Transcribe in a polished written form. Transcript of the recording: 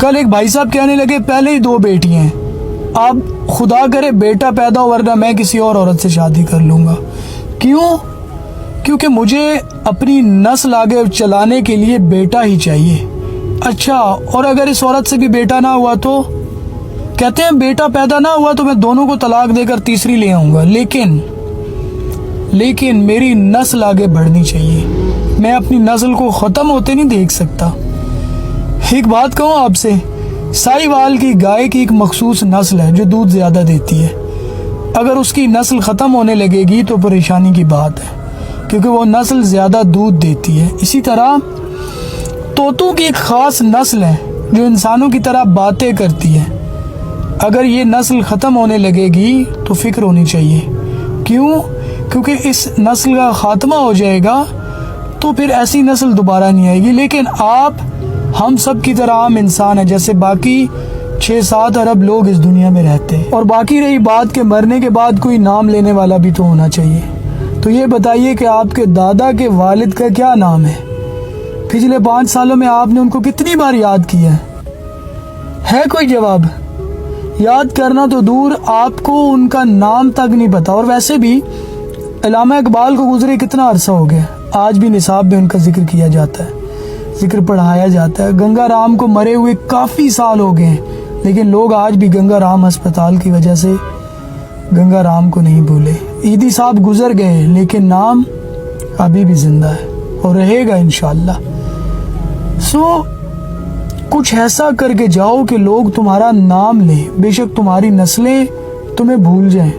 کل ایک بھائی صاحب کہنے لگے پہلے ہی 2 بیٹی ہیں، اب خدا کرے بیٹا پیدا ہو ورنہ میں کسی اور عورت سے شادی کر لوں گا۔ کیوں؟ کیونکہ مجھے اپنی نسل آگے چلانے کے لیے بیٹا ہی چاہیے۔ اچھا، اور اگر اس عورت سے بھی بیٹا نہ ہوا تو؟ کہتے ہیں بیٹا پیدا نہ ہوا تو میں دونوں کو طلاق دے کر تیسری لے آؤں گا، لیکن میری نسل آگے بڑھنی چاہیے، میں اپنی نسل کو ختم ہوتے نہیں دیکھ سکتا۔ ایک بات کہوں آپ سے، سائی وال کی گائے کی ایک مخصوص نسل ہے جو دودھ زیادہ دیتی ہے، اگر اس کی نسل ختم ہونے لگے گی تو پریشانی کی بات ہے، کیونکہ وہ نسل زیادہ دودھ دیتی ہے۔ اسی طرح طوطوں کی ایک خاص نسل ہے جو انسانوں کی طرح باتیں کرتی ہے، اگر یہ نسل ختم ہونے لگے گی تو فکر ہونی چاہیے۔ کیوں؟ کیونکہ اس نسل کا خاتمہ ہو جائے گا تو پھر ایسی نسل دوبارہ نہیں آئے گی۔ لیکن آپ ہم سب کی طرح عام انسان ہیں، جیسے باقی 6-7 ارب لوگ اس دنیا میں رہتے ہیں۔ اور باقی رہی بات کہ مرنے کے بعد کوئی نام لینے والا بھی تو ہونا چاہیے، تو یہ بتائیے کہ آپ کے دادا کے والد کا کیا نام ہے؟ پچھلے 5 سالوں میں آپ نے ان کو کتنی بار یاد کیا ہے کوئی جواب؟ یاد کرنا تو دور، آپ کو ان کا نام تک نہیں پتا۔ اور ویسے بھی علامہ اقبال کو گزرے کتنا عرصہ ہو گیا، آج بھی نصاب میں ان کا ذکر کیا جاتا ہے، ذکر پڑھایا جاتا ہے۔ گنگا رام کو مرے ہوئے کافی سال ہو گئے ہیں، لیکن لوگ آج بھی گنگا رام ہسپتال کی وجہ سے گنگا رام کو نہیں بھولے۔ عیدی صاحب گزر گئے لیکن نام ابھی بھی زندہ ہے اور رہے گا انشاءاللہ۔ کچھ ایسا کر کے جاؤ کہ لوگ تمہارا نام لیں، بے شک تمہاری نسلیں تمہیں بھول جائیں۔